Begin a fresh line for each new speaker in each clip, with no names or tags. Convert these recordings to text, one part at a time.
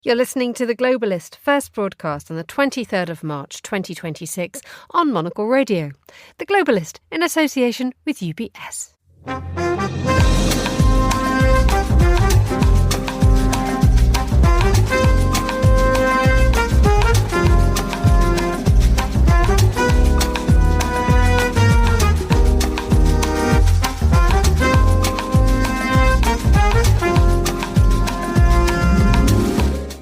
You're listening to The Globalist, first broadcast on the 23rd of March 2026 on Monocle Radio. The Globalist in association with UBS.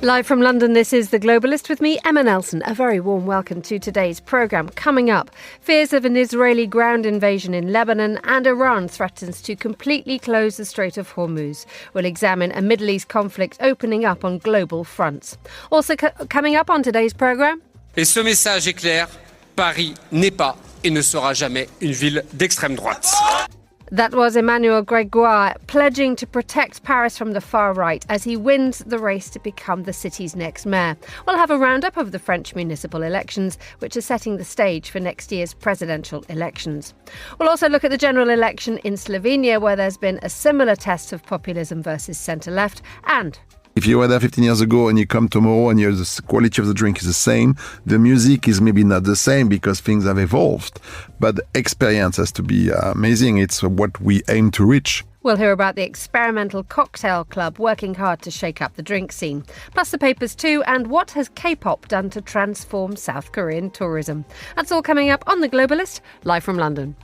Live from London, this is The Globalist with me, Emma Nelson. A very warm welcome to today's programme. Coming up, fears of an Israeli ground invasion in Lebanon and Iran threatens to completely close the Strait of Hormuz. We'll examine a Middle East conflict opening up on global fronts. Also coming up on today's programme.
Et ce message est clair, Paris n'est pas et ne sera jamais une ville d'extrême droite.
That was Emmanuel Grégoire pledging to protect Paris from the far right as he wins the race to become the city's next mayor. We'll have a roundup of the French municipal elections, which are setting the stage for next year's presidential elections. We'll also look at the general election in Slovenia, where there's been a similar test of populism versus centre-left, and
if you were there 15 years ago and you come tomorrow and the quality of the drink is the same, the music is maybe not the same because things have evolved. But the experience has to be amazing. It's what we aim to reach.
We'll hear about the experimental cocktail club working hard to shake up the drink scene. Plus the papers too, and what has K-pop done to transform South Korean tourism? That's all coming up on The Globalist, live from London.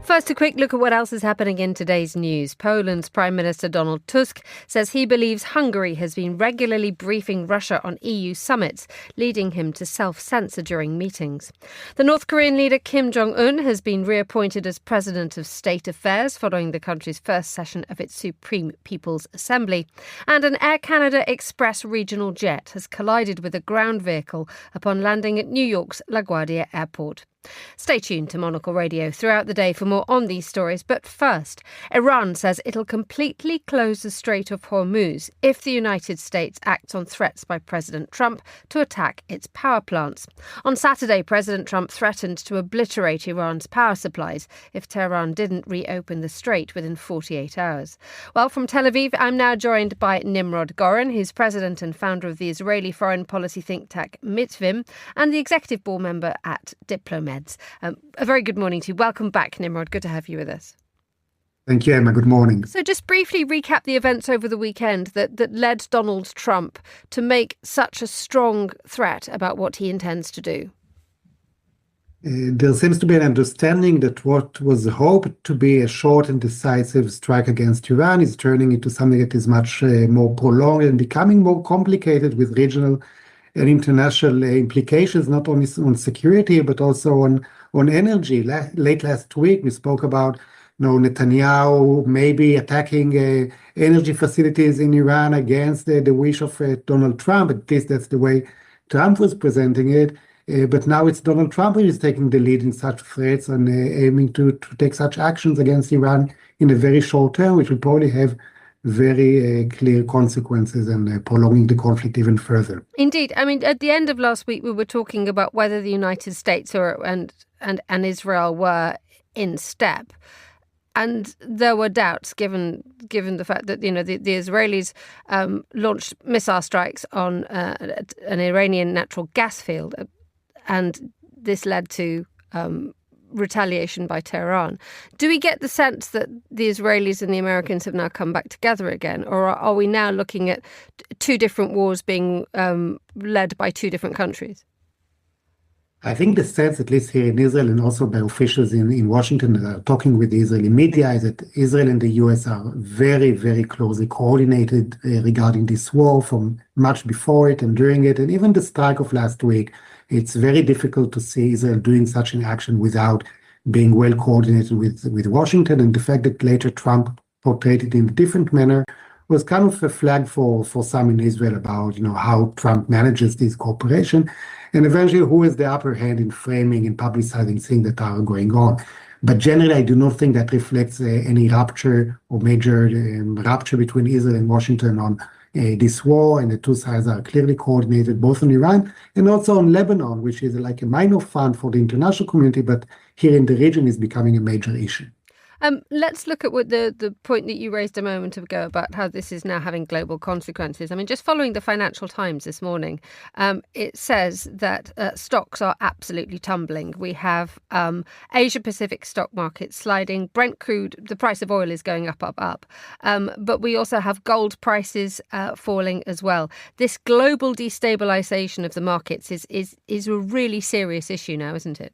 First, a quick look at what else is happening in today's news. Poland's Prime Minister Donald Tusk says he believes Hungary has been regularly briefing Russia on EU summits, leading him to self-censor during meetings. The North Korean leader Kim Jong-un has been reappointed as President of State Affairs following the country's first session of its Supreme People's Assembly. And an Air Canada Express regional jet has collided with a ground vehicle upon landing at New York's LaGuardia Airport. Stay tuned to Monocle Radio throughout the day for more on these stories. But first, Iran says it'll completely close the Strait of Hormuz if the United States acts on threats by President Trump to attack its power plants. On Saturday, President Trump threatened to obliterate Iran's power supplies if Tehran didn't reopen the strait within 48 hours. Well, from Tel Aviv, I'm now joined by Nimrod Goren, who's president and founder of the Israeli foreign policy think tank Mitvim and the executive board member at Diplomed. A very good morning to you. Welcome back, Nimrod. Good to have you with us.
Thank you, Emma. Good morning.
So just briefly recap the events over the weekend that led Donald Trump to make such a strong threat about what he intends to do.
There seems to be an understanding that what was hoped to be a short and decisive strike against Iran is turning into something that is much more prolonged and becoming more complicated with regional and international implications, not only on security, but also on energy. Late last week, we spoke about Netanyahu maybe attacking energy facilities in Iran against the wish of Donald Trump. At least that's the way Trump was presenting it. But now it's Donald Trump who is taking the lead in such threats and aiming to take such actions against Iran in a very short term, which will probably have very clear consequences and prolonging the conflict even further.
Indeed. I mean, at the end of last week, we were talking about whether the United States and Israel were in step. And there were doubts given the fact that, the Israelis launched missile strikes on an Iranian natural gas field. And this led to retaliation by Tehran. Do we get the sense that the Israelis and the Americans have now come back together again? Or are we now looking at two different wars being led by two different countries?
I think the sense, at least here in Israel and also by officials in Washington that are talking with the Israeli media, is that Israel and the US are very, very closely coordinated regarding this war from much before it and during it. And even the strike of last week, it's very difficult to see Israel doing such an action without being well coordinated with Washington. And the fact that later Trump portrayed it in a different manner was kind of a flag for some in Israel about, how Trump manages this cooperation and eventually who has the upper hand in framing and publicizing things that are going on. But generally, I do not think that reflects any rupture or major rupture between Israel and Washington on this war, and the two sides are clearly coordinated both on Iran and also on Lebanon, which is like a minor fund for the international community, but here in the region is becoming a major issue.
Let's look at what the point that you raised a moment ago about how this is now having global consequences. I mean, just following the Financial Times this morning, it says that stocks are absolutely tumbling. We have Asia-Pacific stock market sliding. Brent crude, the price of oil is going up. But we also have gold prices falling as well. This global destabilization of the markets is a really serious issue now, isn't it?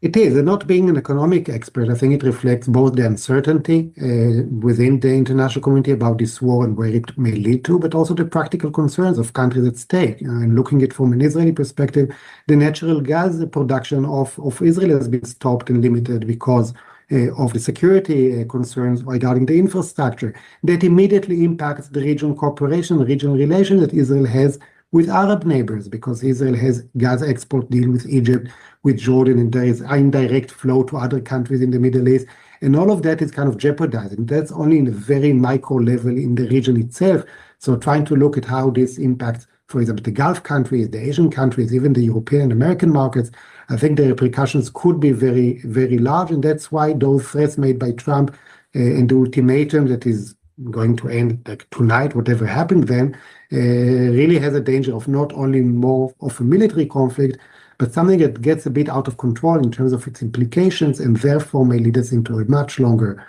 It is, and not being an economic expert, I think it reflects both the uncertainty within the international community about this war and where it may lead to, but also the practical concerns of countries at stake. And looking at it from an Israeli perspective, the natural gas production of Israel has been stopped and limited because of the security concerns regarding the infrastructure. That immediately impacts the regional cooperation, regional relations that Israel has with Arab neighbors, because Israel has gas export deal with Egypt, with Jordan, and there is indirect flow to other countries in the Middle East. And all of that is kind of jeopardized. And that's only in a very micro level in the region itself. So trying to look at how this impacts, for example, the Gulf countries, the Asian countries, even the European and American markets, I think the repercussions could be very, very large. And that's why those threats made by Trump and the ultimatum that is going to end like tonight, whatever happened then, really has a danger of not only more of a military conflict, but something that gets a bit out of control in terms of its implications and therefore may lead us into a much longer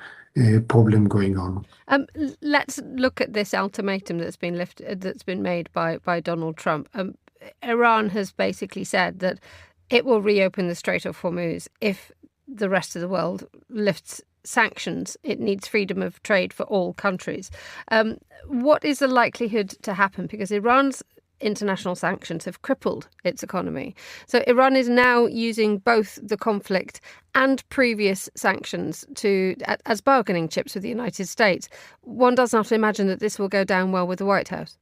problem going on.
Let's look at this ultimatum that's been made by Donald Trump. Iran has basically said that it will reopen the Strait of Hormuz if the rest of the world lifts sanctions. It needs freedom of trade for all countries. What is the likelihood to happen? Because Iran's international sanctions have crippled its economy. So Iran is now using both the conflict and previous sanctions as bargaining chips with the United States. One does not imagine that this will go down well with the White House.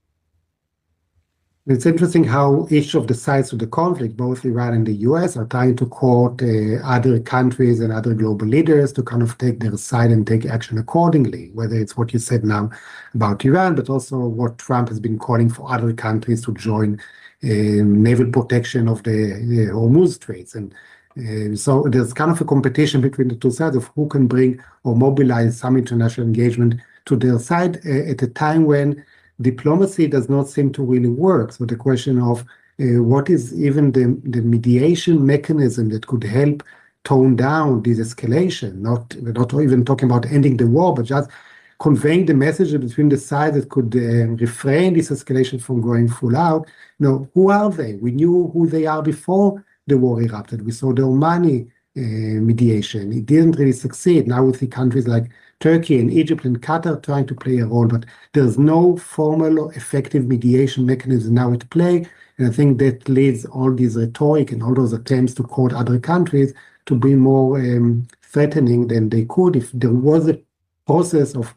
It's interesting how each of the sides of the conflict, both Iran and the US, are trying to court other countries and other global leaders to kind of take their side and take action accordingly, whether it's what you said now about Iran, but also what Trump has been calling for other countries to join naval protection of the Hormuz Straits. And so there's kind of a competition between the two sides of who can bring or mobilize some international engagement to their side at a time when diplomacy does not seem to really work. So the question of what is even the mediation mechanism that could help tone down this escalation, not even talking about ending the war, but just conveying the message between the sides that could refrain this escalation from going full out. Who are they? We knew who they are before the war erupted. We saw the Omani mediation. It didn't really succeed. Now we see countries like Turkey and Egypt and Qatar trying to play a role, but there's no formal or effective mediation mechanism now at play. And I think that leads all this rhetoric and all those attempts to court other countries to be more threatening than they could if there was a process of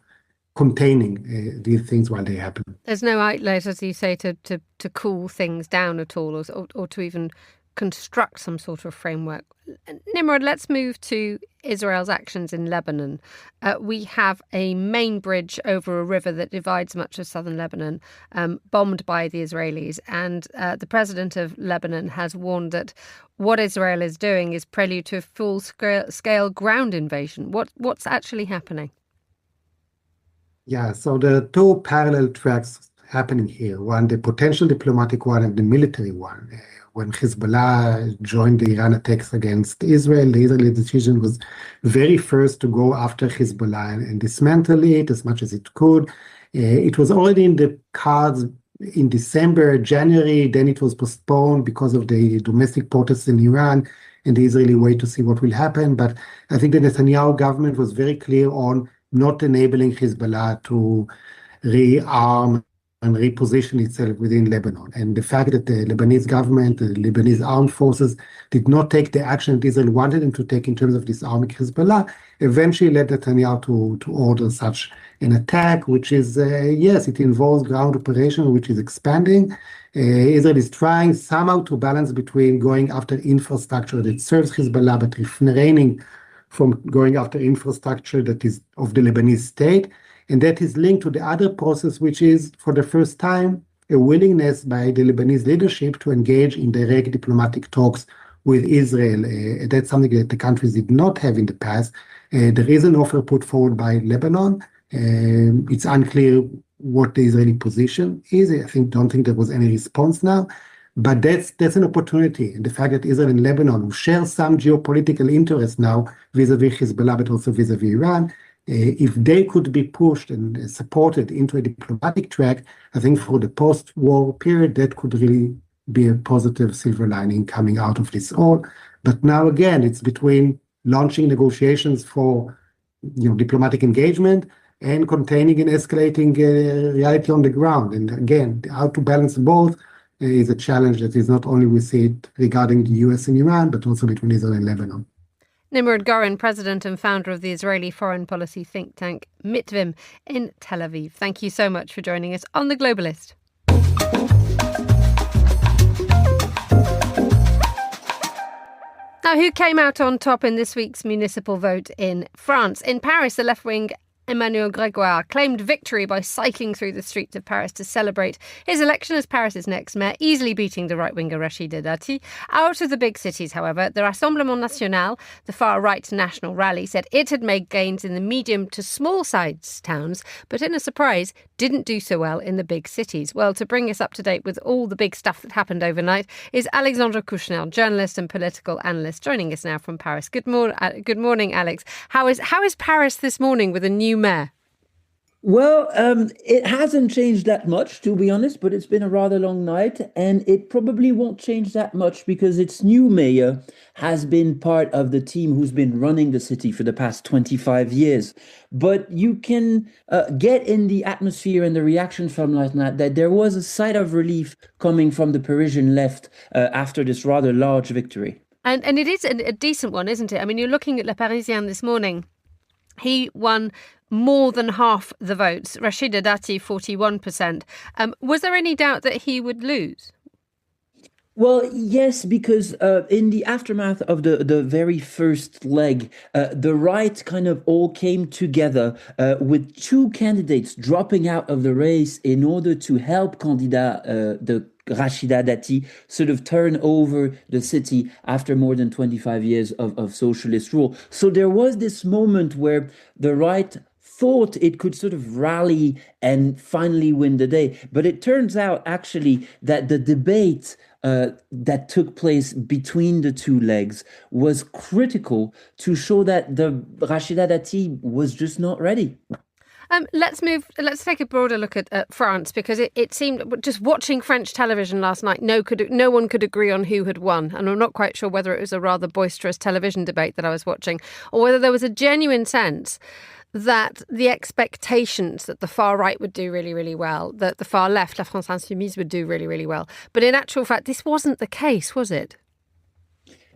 containing these things while they happen.
There's no outlet, as you say, to cool things down at all or to even construct some sort of framework. Nimrod, let's move to Israel's actions in Lebanon. We have a main bridge over a river that divides much of southern Lebanon, bombed by the Israelis. And the president of Lebanon has warned that what Israel is doing is prelude to a full-scale ground invasion. What's actually happening?
Yeah, so there are two parallel tracks happening here. One, the potential diplomatic one, and the military one. When Hezbollah joined the Iran attacks against Israel, the Israeli decision was very first to go after Hezbollah and dismantle it as much as it could. It was already in the cards in December, January, then it was postponed because of the domestic protests in Iran and the Israeli wait to see what will happen. But I think the Netanyahu government was very clear on not enabling Hezbollah to rearm and reposition itself within Lebanon. And the fact that the Lebanese government, the Lebanese armed forces did not take the action that Israel wanted them to take in terms of disarming Hezbollah, eventually led Netanyahu to order such an attack, which is, yes, it involves ground operation, which is expanding. Israel is trying somehow to balance between going after infrastructure that serves Hezbollah, but refraining from going after infrastructure that is of the Lebanese state. And that is linked to the other process, which is, for the first time, a willingness by the Lebanese leadership to engage in direct diplomatic talks with Israel. That's something that the countries did not have in the past. There is an offer put forward by Lebanon. It's unclear what the Israeli position is. Don't think there was any response now. But that's an opportunity. And the fact that Israel and Lebanon, who share some geopolitical interest now vis-a-vis Hezbollah, but also vis-a-vis Iran, if they could be pushed and supported into a diplomatic track, I think for the post-war period, that could really be a positive silver lining coming out of this all. But now again, it's between launching negotiations for diplomatic engagement and containing and escalating reality on the ground. And again, how to balance both is a challenge that is not only we see it regarding the US and Iran, but also between Israel and Lebanon.
Nimrod Goren, president and founder of the Israeli foreign policy think tank Mitvim in Tel Aviv. Thank you so much for joining us on The Globalist. Now, who came out on top in this week's municipal vote in France? In Paris, the left-wing Emmanuel Grégoire claimed victory by cycling through the streets of Paris to celebrate his election as Paris's next mayor, easily beating the right-winger Rachida Dati. Out of the big cities, however, the Rassemblement National, the far-right national rally, said it had made gains in the medium to small-sized towns, but in a surprise, didn't do so well in the big cities. Well, to bring us up to date with all the big stuff that happened overnight is Alexandre Kouchnel, journalist and political analyst, joining us now from Paris. Good morning, Alex. How is Paris this morning with a new mayor?
Well, it hasn't changed that much, to be honest, but it's been a rather long night, and it probably won't change that much because its new mayor has been part of the team who's been running the city for the past 25 years. But you can get in the atmosphere and the reaction from last night that there was a sigh of relief coming from the Parisian left after this rather large victory. And
it is a decent one, isn't it? I mean, you're looking at Le Parisien this morning. He won more than half the votes. Rachida Dati, 41%. Was there any doubt that he would lose?
Well, yes, because in the aftermath of the very first leg, the right kind of all came together with two candidates dropping out of the race in order to help the Rachida Dati sort of turn over the city after more than 25 years of socialist rule. So there was this moment where the right thought it could sort of rally and finally win the day. But it turns out actually that the debate that took place between the two legs was critical to show that the Rachida Dati was just not ready.
Let's take a broader look at France, because it seemed, just watching French television last night, no one could agree on who had won. And I'm not quite sure whether it was a rather boisterous television debate that I was watching or whether there was a genuine sense that the expectations that the far right would do really, really well, that the far left, La France Insoumise, would do really, really well. But in actual fact, this wasn't the case, was it?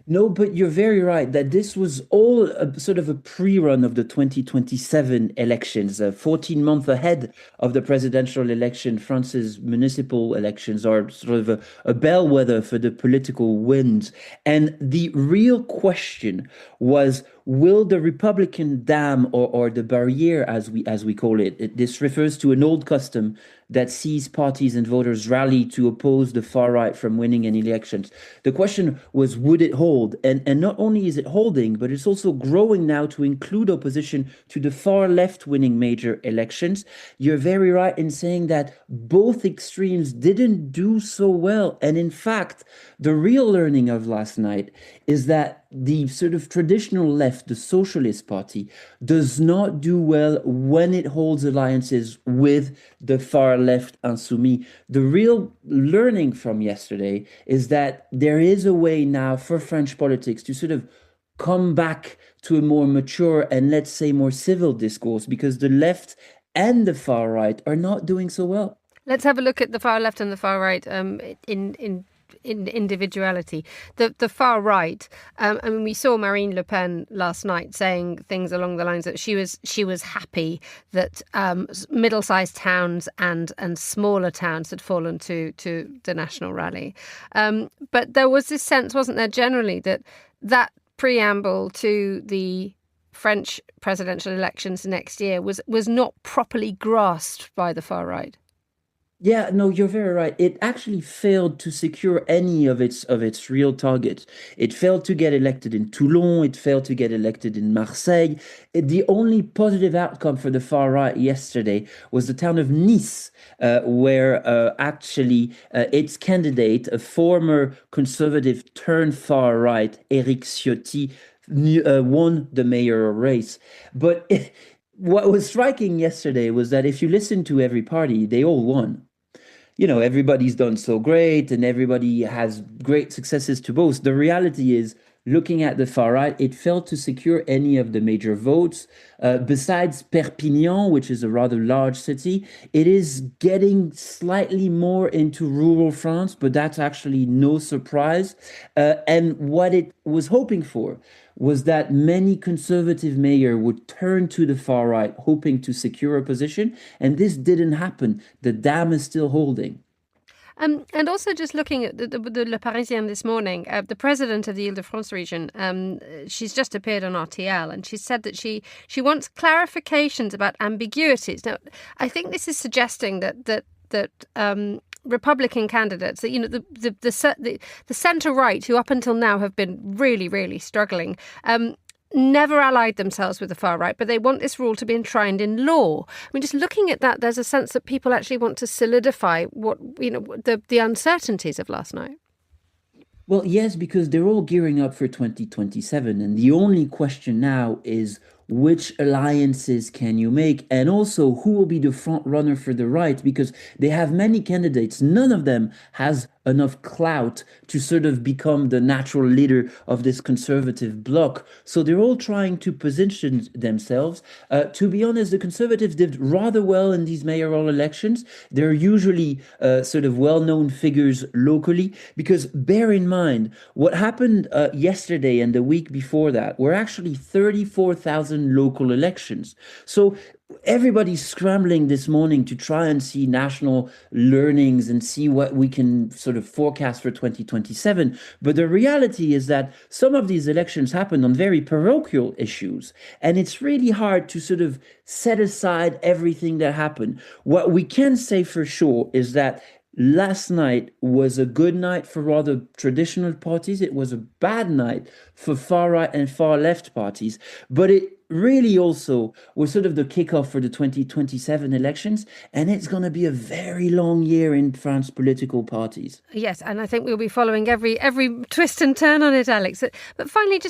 No, but you're very right that this was all sort of a pre-run of the 2027 elections, 14 months ahead of the presidential election. France's municipal elections are sort of a bellwether for the political winds. And the real question was, will the Republican dam or the barrier, as we call it, this refers to an old custom that sees parties and voters rally to oppose the far right from winning any elections. The question was, would it hold? And not only is it holding, but it's also growing now to include opposition to the far left winning major elections. You're very right in saying that both extremes didn't do so well. And in fact, the real learning of last night is that the sort of traditional left, the Socialist Party, does not do well when it holds alliances with the far left Insoumis. The real learning from yesterday is that there is a way now for French politics to sort of come back to a more mature and, let's say, more civil discourse, because the left and the far right are not doing so well.
Let's have a look at the far left and the far right in individuality. The far right, I mean, we saw Marine Le Pen last night saying things along the lines that she was happy that middle-sized towns and smaller towns had fallen to the national rally. But there was this sense, wasn't there, generally, that preamble to the French presidential elections next year was not properly grasped by the far right.
Yeah, no, you're very right. It actually failed to secure any of its real targets. It failed to get elected in Toulon. It failed to get elected in Marseille. The only positive outcome for the far right yesterday was the town of Nice, where actually its candidate, a former conservative turned far right, Éric Ciotti, won the mayoral race. But what was striking yesterday was that if you listen to every party, they all won. Everybody's done so great and everybody has great successes to boast. The reality is, looking at the far right, it failed to secure any of the major votes. Besides Perpignan, which is a rather large city, it is getting slightly more into rural France, but that's actually no surprise. And what it was hoping for was that many conservative mayors would turn to the far right, hoping to secure a position. And this didn't happen. The dam is still holding.
And also just looking at the Le Parisien this morning, the president of the Île-de-France region, she's just appeared on RTL and she said that she wants clarifications about ambiguities. Now, I think this is suggesting that Republican candidates, that the centre-right, who up until now have been really, really struggling, never allied themselves with the far right, but they want this rule to be enshrined in law. I mean, just looking at that, there's a sense that people actually want to solidify the uncertainties of last night.
Well, yes, because they're all gearing up for 2027. And the only question now is, which alliances can you make? And also, who will be the front runner for the right? Because they have many candidates. None of them has enough clout to sort of become the natural leader of this conservative bloc. So they're all trying to position themselves. To be honest, the conservatives did rather well in these mayoral elections. They're usually sort of well-known figures locally, because bear in mind, what happened yesterday and the week before that were actually 34,000 local elections. So everybody's scrambling this morning to try and see national learnings and see what we can sort of forecast for 2027. But the reality is that some of these elections happened on very parochial issues. And it's really hard to sort of set aside everything that happened. What we can say for sure is that last night was a good night for rather traditional parties. It was a bad night for far right and far left parties. But it really also was sort of the kickoff for the 2027 elections. And it's going to be a very long year in France political parties.
Yes, and I think we'll be following every twist and turn on it, Alex. But finally,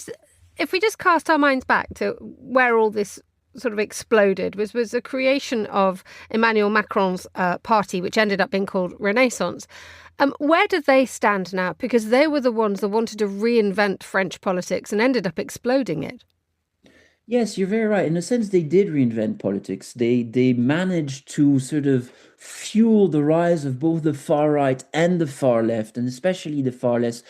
if we just cast our minds back to where all this sort of exploded was the creation of Emmanuel Macron's party, which ended up being called Renaissance. Where do they stand now? Because they were the ones that wanted to reinvent French politics and ended up exploding it.
Yes, you're very right. In a sense, they did reinvent politics. They managed to sort of fuel the rise of both the far right and the far left, and especially the far left,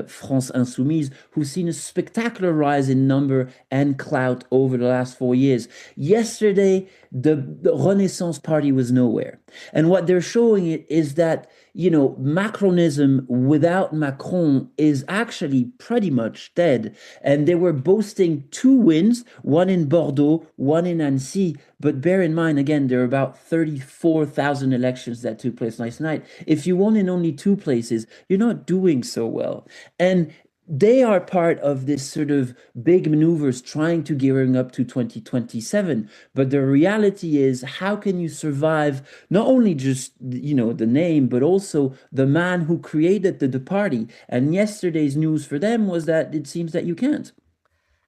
France Insoumise, who's seen a spectacular rise in number and clout over the last 4 years. Yesterday, the Renaissance Party was nowhere. And what they're showing it is that, Macronism without Macron is actually pretty much dead. And they were boasting 2 wins, one in Bordeaux, one in Annecy. But bear in mind, again, there are about 34,000 elections that took place last night. If you won in only 2 places, you're not doing so well. And they are part of this sort of big maneuvers trying to gearing up to 2027. But the reality is, how can you survive not only just, the name, but also the man who created the party? And yesterday's news for them was that it seems that you can't.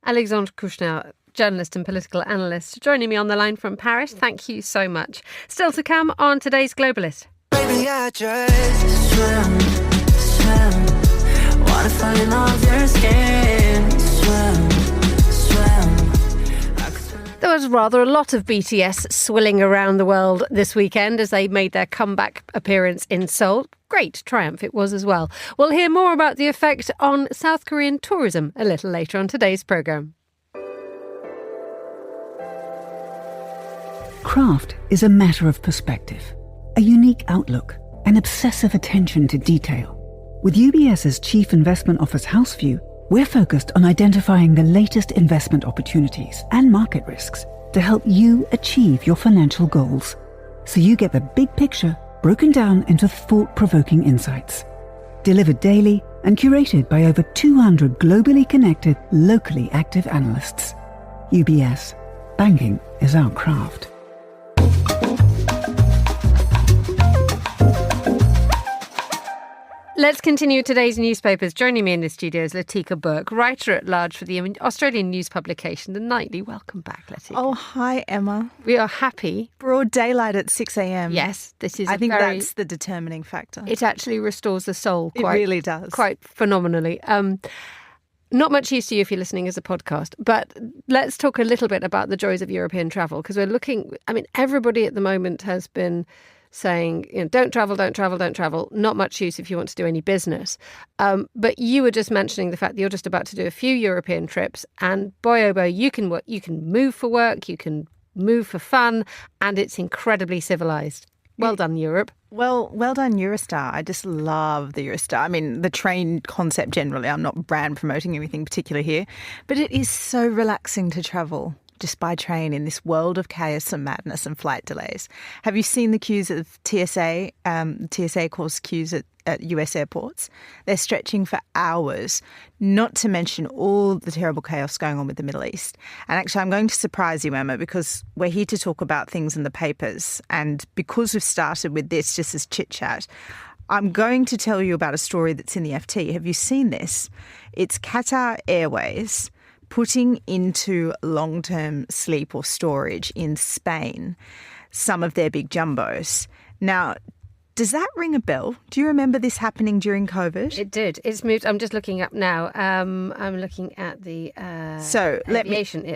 Alexandre Kouchner, journalist and political analyst, joining me on the line from Paris. Thank you so much. Still to come on today's Globalist. Baby, I just swim. Wanna fall in love your skin. Swim. There was rather a lot of BTS swilling around the world this weekend as they made their comeback appearance in Seoul. Great triumph it was as well. We'll hear more about the effect on South Korean tourism a little later on today's programme.
Craft is a matter of perspective, a unique outlook, and obsessive attention to detail. With UBS's Chief Investment Office Houseview, we're focused on identifying the latest investment opportunities and market risks to help you achieve your financial goals. so you get the big picture broken down into thought-provoking insights. Delivered daily and curated by over 200 globally connected, locally active analysts. UBS. Banking is our craft.
Let's continue today's newspapers. Joining me in the studio is Latika Burke, writer-at-large for the Australian news publication The Nightly. Welcome back, Latika.
Oh, hi, Emma.
We are happy.
Broad daylight at 6 a.m.
Yes, this is
I think that's the determining factor.
It actually restores the soul
It really does.
Quite phenomenally. Not much use to you if you're listening as a podcast, but let's talk a little bit about the joys of European travel, because we're looking, everybody at the moment has been saying, don't travel, don't travel, don't travel. Not much use if you want to do any business. But you were just mentioning the fact that you're just about to do a few European trips, and boy, oh boy, you can move for work, you can move for fun, and it's incredibly civilized. Well done, Europe.
Well done, Eurostar. I just love the Eurostar. The train concept generally, I'm not brand promoting anything particular here, but it is so relaxing to travel just by train in this world of chaos and madness and flight delays. Have you seen the queues of TSA? TSA calls queues at US airports. They're stretching for hours, not to mention all the terrible chaos going on with the Middle East. And actually, I'm going to surprise you, Emma, because we're here to talk about things in the papers. And because we've started with this just as chit-chat, I'm going to tell you about a story that's in the FT. Have you seen this? It's Qatar Airways putting into long-term sleep or storage in Spain some of their big jumbos. Now, does that ring a bell? Do you remember this happening during COVID?
It did. It's moved. I'm just looking up now. I'm looking at the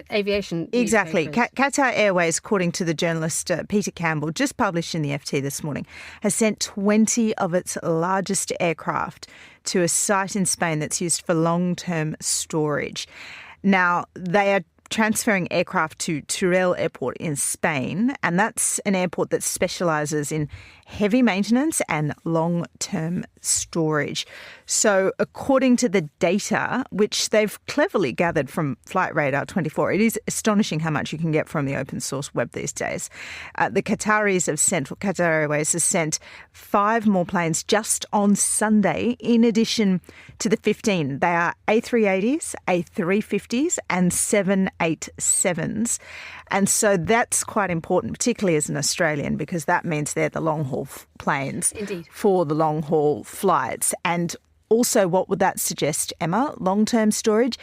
aviation.
Exactly. Qatar Airways, according to the journalist Peter Campbell, just published in the FT this morning, has sent 20 of its largest aircraft to a site in Spain that's used for long-term storage. Now, they are transferring aircraft to Teruel Airport in Spain, and that's an airport that specialises in heavy maintenance and long-term storage. So according to the data, which they've cleverly gathered from Flight Radar 24, it is astonishing how much you can get from the open source web these days. The Qatar Airways has sent 5 more planes just on Sunday, in addition to the 15. They are A380s, A350s and 787s. And so that's quite important, particularly as an Australian, because that means they're the long-haul planes.
Indeed.
For the long-haul flights. And also, what would that suggest, Emma? Long-term storage?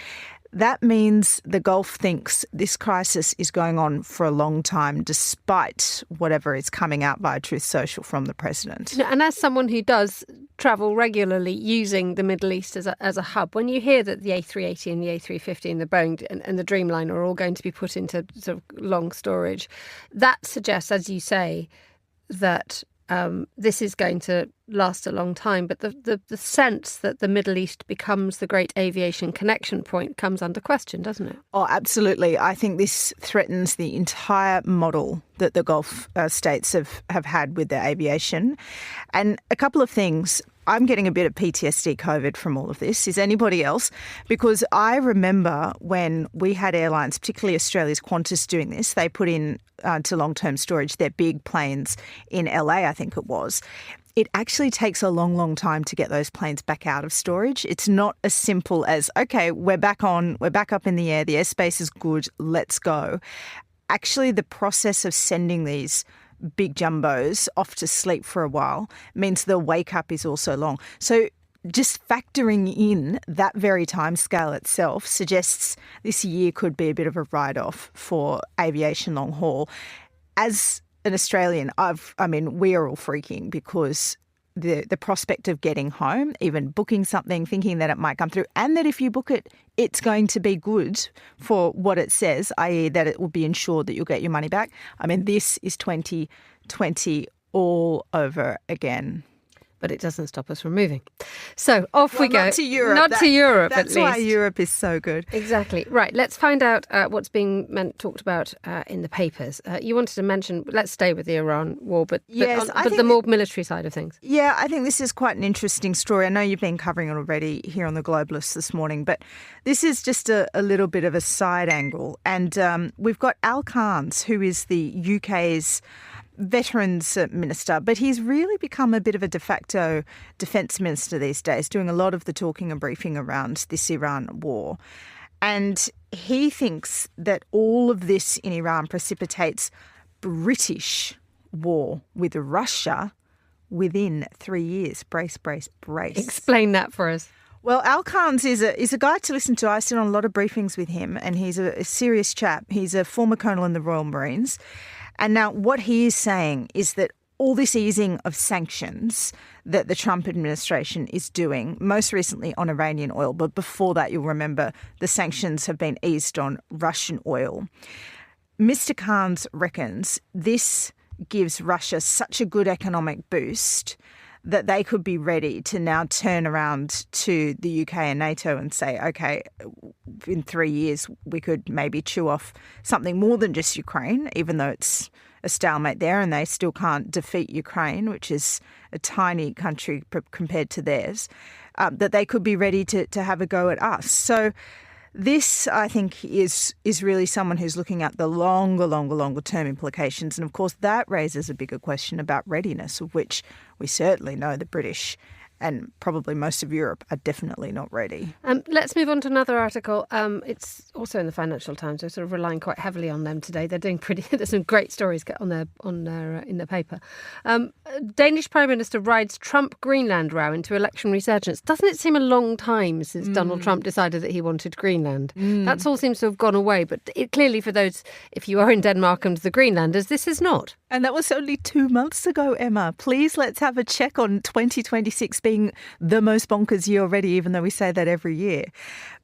That means the Gulf thinks this crisis is going on for a long time, despite whatever is coming out via Truth Social from the president.
And as someone who does travel regularly using the Middle East as a hub, when you hear that the A380 and the A350 and the Boeing and the Dreamliner are all going to be put into sort of long storage, that suggests, as you say, that this is going to last a long time. But the sense that the Middle East becomes the great aviation connection point comes under question, doesn't it?
Oh, absolutely. I think this threatens the entire model that the Gulf states have had with their aviation. And a couple of things. I'm getting a bit of PTSD COVID from all of this. Is anybody else? Because I remember when we had airlines, particularly Australia's Qantas, doing this, they put in to long-term storage their big planes in LA, I think it was. It actually takes a long, long time to get those planes back out of storage. It's not as simple as, okay, we're back up in the air, the airspace is good, let's go. Actually, the process of sending these big jumbos off to sleep for a while means the wake up is also long. So just factoring in that very time scale itself suggests this year could be a bit of a write-off for aviation long haul. As an Australian, we are all freaking because the prospect of getting home, even booking something, thinking that it might come through, and that if you book it, it's going to be good for what it says, i.e. that it will be ensured that you'll get your money back. This is 2020 all over again.
But it doesn't stop us from moving. So off we go.
Not to Europe.
Not to Europe, at
That's
least.
why Europe is so good.
Exactly. Right. Let's find out what's being talked about in the papers. You wanted to mention, let's stay with the Iran war, but the more military side of things.
Yeah, I think this is quite an interesting story. I know you've been covering it already here on The Globalist this morning, but this is just a little bit of a side angle. And we've got Al Carnes, who is the UK's veterans minister, but he's really become a bit of a de facto defence minister these days, doing a lot of the talking and briefing around this Iran war. And he thinks that all of this in Iran precipitates British war with Russia within 3 years. Brace, brace, brace.
Explain that for us.
Well, Al Khan's is a guy to listen to. I sit on a lot of briefings with him, and he's a serious chap. He's a former colonel in the Royal Marines. And now what he is saying is that all this easing of sanctions that the Trump administration is doing, most recently on Iranian oil, but before that, you'll remember the sanctions have been eased on Russian oil. Mr. Khan's reckons this gives Russia such a good economic boost that they could be ready to now turn around to the UK and NATO and say, okay, in 3 years we could maybe chew off something more than just Ukraine, even though it's a stalemate there and they still can't defeat Ukraine, which is a tiny country compared to theirs, that they could be ready to have a go at us. So this, I think, is really someone who's looking at the longer term implications. And of course, that raises a bigger question about readiness, of which we certainly know the British and probably most of Europe are definitely not ready.
Let's move on to another article. It's also in the Financial Times. We're sort of relying quite heavily on them today. They're doing there's some great stories in their paper. Danish Prime Minister rides Trump Greenland row into election resurgence. Doesn't it seem a long time since Donald Trump decided that he wanted Greenland? That all seems to have gone away. But clearly for those, if you are in Denmark and the Greenlanders, this is not.
And that was only 2 months ago, Emma. Please, let's have a check on 2026 being the most bonkers year already, even though we say that every year.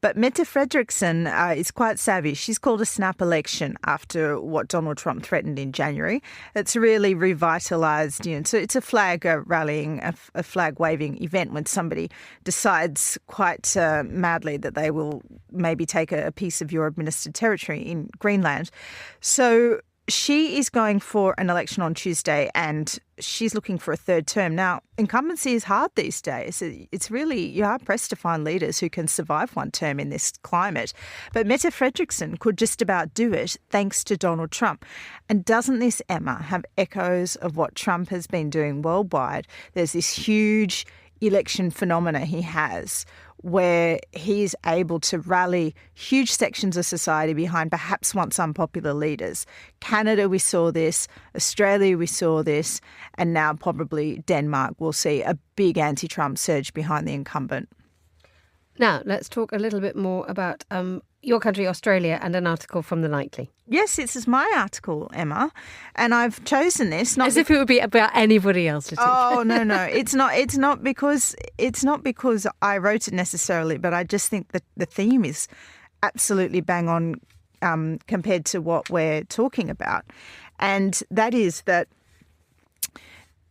But Mette Frederiksen is quite savvy. She's called a snap election after what Donald Trump threatened in January. It's really revitalised, so it's a flag rallying, a flag waving event when somebody decides quite madly that they will maybe take a piece of your administered territory in Greenland. So she is going for an election on Tuesday and she's looking for a third term. Now, incumbency is hard these days. It's really, you are pressed to find leaders who can survive one term in this climate. But Mette Frederiksen could just about do it thanks to Donald Trump. And doesn't this, Emma, have echoes of what Trump has been doing worldwide? There's this huge election phenomena he has where he's able to rally huge sections of society behind perhaps once unpopular leaders. Canada, we saw this. Australia, we saw this. And now probably Denmark will see a big anti-Trump surge behind the incumbent.
Now, let's talk a little bit more about your country, Australia, and an article from The Nightly.
Yes, this is my article, Emma, and I've chosen this not
as if it would be about anybody else.
Oh no, it's not. It's not because I wrote it necessarily, but I just think that the theme is absolutely bang on compared to what we're talking about, and that is that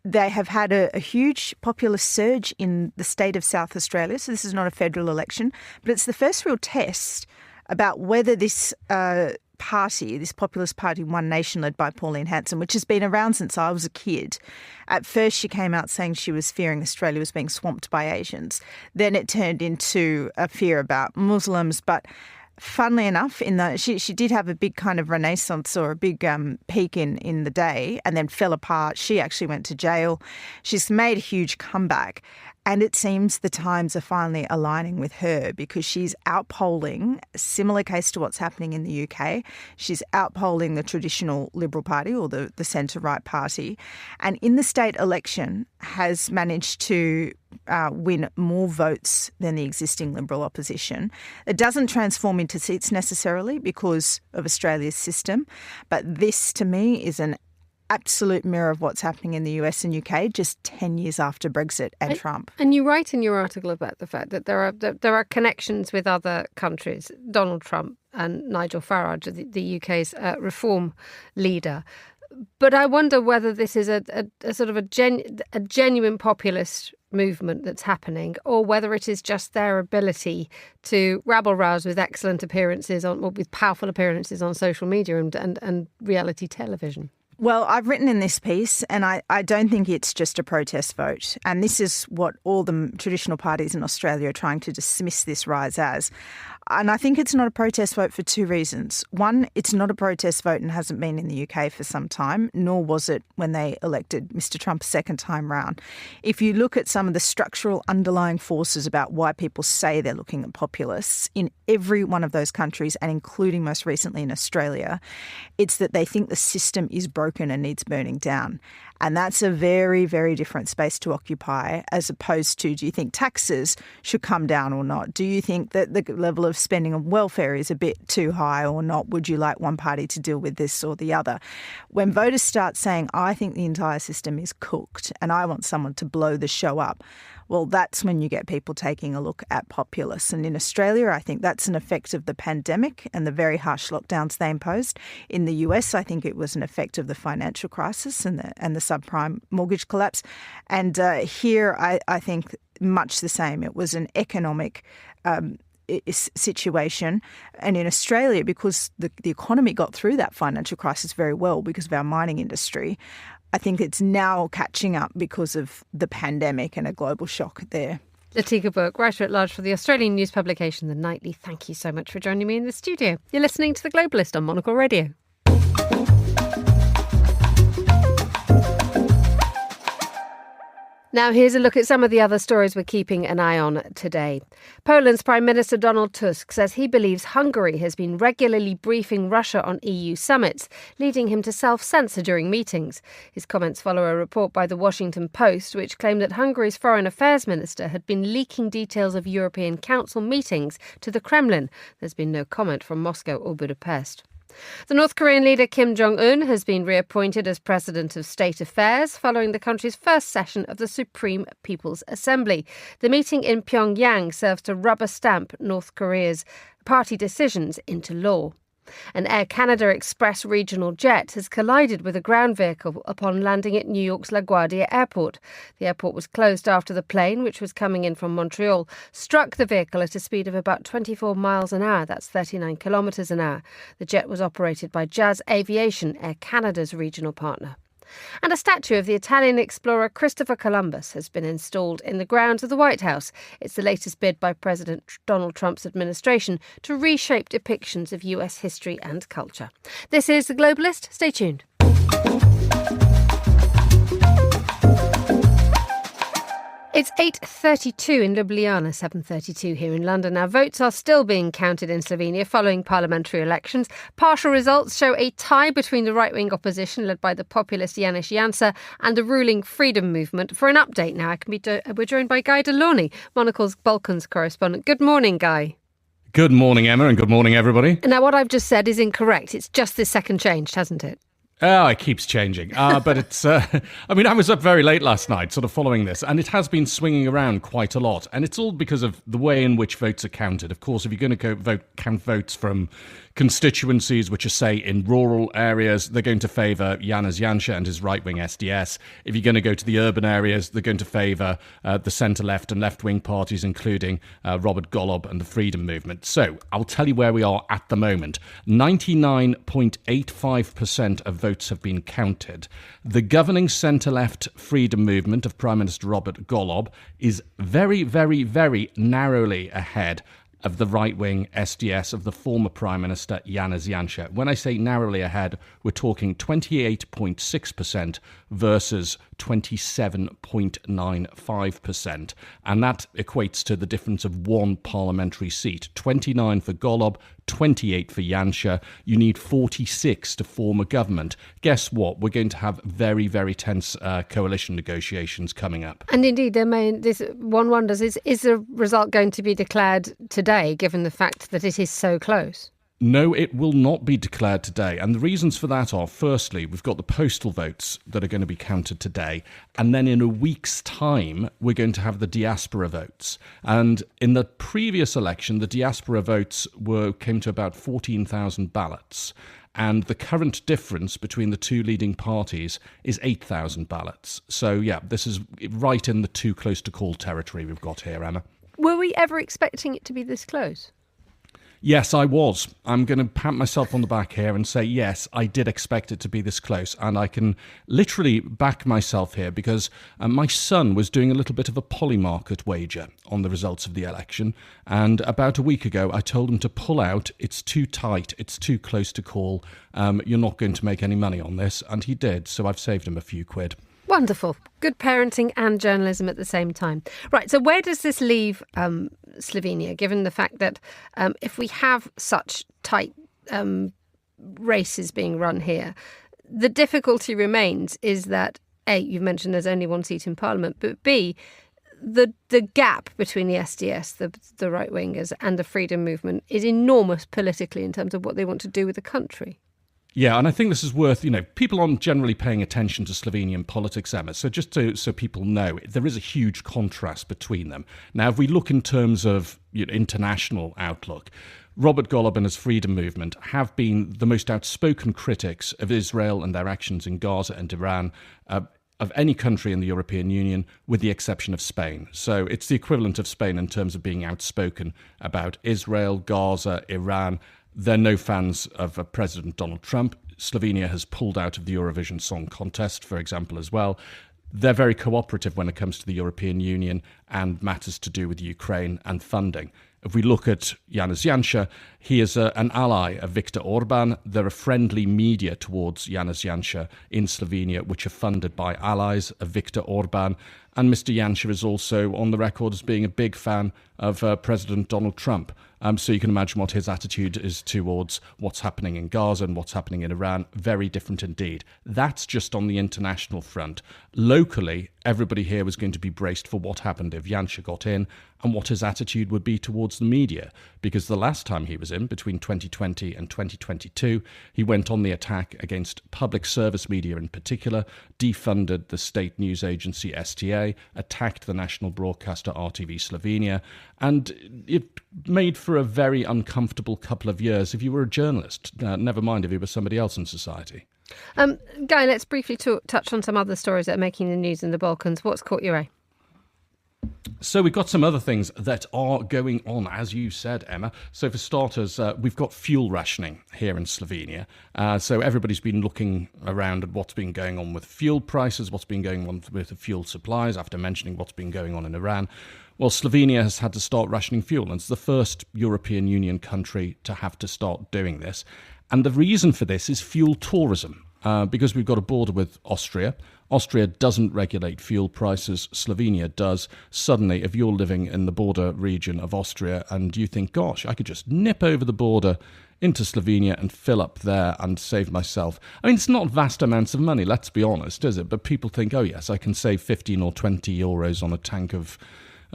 they have had a huge populist surge in the state of South Australia. So this is not a federal election, but it's the first real test about whether this party, this populist party, One Nation, led by Pauline Hanson, which has been around since I was a kid. At first she came out saying she was fearing Australia was being swamped by Asians. Then it turned into a fear about Muslims, but funnily enough, she did have a big kind of renaissance or a big peak in the day and then fell apart. She actually went to jail. She's made a huge comeback. And it seems the times are finally aligning with her because she's outpolling, a similar case to what's happening in the UK. She's outpolling the traditional Liberal Party or the centre-right party. And in the state election has managed to win more votes than the existing Liberal opposition. It doesn't transform into seats necessarily because of Australia's system. But this, to me, is an absolute mirror of what's happening in the US and UK just 10 years after Brexit and Trump.
And you write in your article about the fact that there are connections with other countries, Donald Trump and Nigel Farage, the UK's reform leader. But I wonder whether this is a sort of a genuine populist movement that's happening, or whether it is just their ability to rabble-rouse with excellent appearances with powerful appearances on social media and reality television.
Well, I've written in this piece, and I don't think it's just a protest vote. And this is what all the traditional parties in Australia are trying to dismiss this rise as. And I think it's not a protest vote for two reasons. One, it's not a protest vote and hasn't been in the UK for some time, nor was it when they elected Mr. Trump a second time round. If you look at some of the structural underlying forces about why people say they're looking at populists in every one of those countries, and including most recently in Australia, it's that they think the system is broken and needs burning down. And that's a very, very different space to occupy, as opposed to, do you think taxes should come down or not? Do you think that the level of spending on welfare is a bit too high or not? Would you like one party to deal with this or the other? When voters start saying, I think the entire system is cooked and I want someone to blow the show up, well, that's when you get people taking a look at populists. And in Australia, I think that's an effect of the pandemic and the very harsh lockdowns they imposed. In the US, I think it was an effect of the financial crisis and the subprime mortgage collapse. And here, I think much the same. It was an economic situation. And in Australia, because the economy got through that financial crisis very well because of our mining industry, I think it's now catching up because of the pandemic and a global shock there.
Latika Book, writer-at-large for the Australian news publication The Nightly. Thank you so much for joining me in the studio. You're listening to The Globalist on Monocle Radio. Now, here's a look at some of the other stories we're keeping an eye on today. Poland's Prime Minister Donald Tusk says he believes Hungary has been regularly briefing Russia on EU summits, leading him to self-censor during meetings. His comments follow a report by the Washington Post, which claimed that Hungary's foreign affairs minister had been leaking details of European Council meetings to the Kremlin. There's been no comment from Moscow or Budapest. The North Korean leader Kim Jong-un has been reappointed as President of State Affairs following the country's first session of the Supreme People's Assembly. The meeting in Pyongyang serves to rubber stamp North Korea's party decisions into law. An Air Canada Express regional jet has collided with a ground vehicle upon landing at New York's LaGuardia Airport. The airport was closed after the plane, which was coming in from Montreal, struck the vehicle at a speed of about 24 miles an hour. That's 39 kilometres an hour. The jet was operated by Jazz Aviation, Air Canada's regional partner. And a statue of the Italian explorer Christopher Columbus has been installed in the grounds of the White House. It's the latest bid by President Donald Trump's administration to reshape depictions of US history and culture. This is The Globalist. Stay tuned. It's 8:32 in Ljubljana, 7:32 here in London. Now, votes are still being counted in Slovenia following parliamentary elections. Partial results show a tie between the right-wing opposition, led by the populist Janez Janša, and the ruling Freedom Movement. For an update now, we're joined by Guy Delorney, Monocle's Balkans correspondent. Good morning, Guy.
Good morning, Emma, and good morning, everybody.
Now, what I've just said is incorrect. It's just this second changed, hasn't it?
Oh, it keeps changing. But it's, I was up very late last night, sort of following this, and it has been swinging around quite a lot. And it's all because of the way in which votes are counted. Of course, if you're going to count votes from constituencies which are, say, in rural areas, they're going to favour Janez Janša and his right-wing SDS. If you're going to go to the urban areas, they're going to favour the centre-left and left-wing parties, including Robert Golob and the Freedom Movement. So I'll tell you where we are at the moment. 99.85% of votes have been counted. The governing centre-left Freedom Movement of Prime Minister Robert Golob is very, very, very narrowly ahead of the right-wing SDS of the former Prime Minister Janez Janša. When I say narrowly ahead, we're talking 28.6% versus 27.95%. And that equates to the difference of one parliamentary seat. 29 for Golob, 28 for Janša. You need 46 to form a government. Guess what? We're going to have very, very tense coalition negotiations coming up.
And indeed, one wonders, is the result going to be declared today, given the fact that it is so close?
No, it will not be declared today. And the reasons for that are, firstly, we've got the postal votes that are going to be counted today. And then in a week's time, we're going to have the diaspora votes. And in the previous election, the diaspora votes came to about 14,000 ballots. And the current difference between the two leading parties is 8,000 ballots. So, yeah, this is right in the too close to call territory we've got here, Emma.
Were we ever expecting it to be this close?
Yes, I was. I'm going to pat myself on the back here and say, yes, I did expect it to be this close. And I can literally back myself here because my son was doing a little bit of a polymarket wager on the results of the election. And about a week ago, I told him to pull out. It's too tight. It's too close to call. You're not going to make any money on this. And he did. So I've saved him a few quid.
Wonderful. Good parenting and journalism at the same time. Right, so where does this leave Slovenia, given the fact that if we have such tight races being run here, the difficulty remains is that, A, you've mentioned there's only one seat in Parliament, but B, the gap between the SDS, the right-wingers, and the freedom movement is enormous politically in terms of what they want to do with the country.
Yeah, and I think this is worth, people aren't generally paying attention to Slovenian politics, Emma. So just so people know, there is a huge contrast between them. Now, if we look in terms of international outlook, Robert Golob and his freedom movement have been the most outspoken critics of Israel and their actions in Gaza and Iran of any country in the European Union, with the exception of Spain. So it's the equivalent of Spain in terms of being outspoken about Israel, Gaza, Iran. They're no fans of President Donald Trump. Slovenia has pulled out of the Eurovision Song Contest, for example, as well. They're very cooperative when it comes to the European Union and matters to do with Ukraine and funding. If we look at Janez Janša, he is an ally of Viktor Orban. There are friendly media towards Janez Janša in Slovenia, which are funded by allies of Viktor Orban. And Mr. Janša is also on the record as being a big fan of President Donald Trump. So you can imagine what his attitude is towards what's happening in Gaza and what's happening in Iran. Very different indeed. That's just on the international front. Locally, everybody here was going to be braced for what happened if Janša got in and what his attitude would be towards the media. Because the last time he was in, between 2020 and 2022, he went on the attack against public service media in particular, defunded the state news agency STA, attacked the national broadcaster RTV Slovenia, and it made for a very uncomfortable couple of years if you were a journalist, never mind if you were somebody else in society.
Guy, let's briefly touch on some other stories that are making the news in the Balkans. What's caught your eye?
So we've got some other things that are going on, as you said, Emma. So for starters, we've got fuel rationing here in Slovenia. So everybody's been looking around at what's been going on with fuel prices, what's been going on with the fuel supplies, after mentioning what's been going on in Iran. Well, Slovenia has had to start rationing fuel, and it's the first European Union country to have to start doing this. And the reason for this is fuel tourism, because we've got a border with Austria. Austria doesn't regulate fuel prices, Slovenia does. Suddenly, if you're living in the border region of Austria and you think, gosh, I could just nip over the border into Slovenia and fill up there and save myself. I mean, it's not vast amounts of money, let's be honest, is it? But people think, oh yes, I can save 15 or 20 euros on a tank of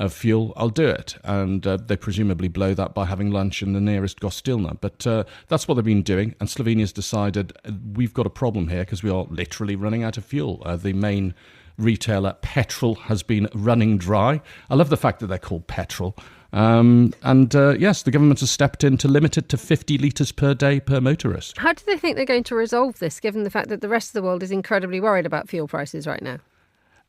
fuel, I'll do it. And they presumably blow that by having lunch in the nearest Gostilna. But that's what they've been doing. And Slovenia's decided we've got a problem here because we are literally running out of fuel. The main retailer, Petrol, has been running dry. I love the fact that they're called Petrol. Yes, the government has stepped in to limit it to 50 litres per day per motorist.
How do they think they're going to resolve this, given the fact that the rest of the world is incredibly worried about fuel prices right now?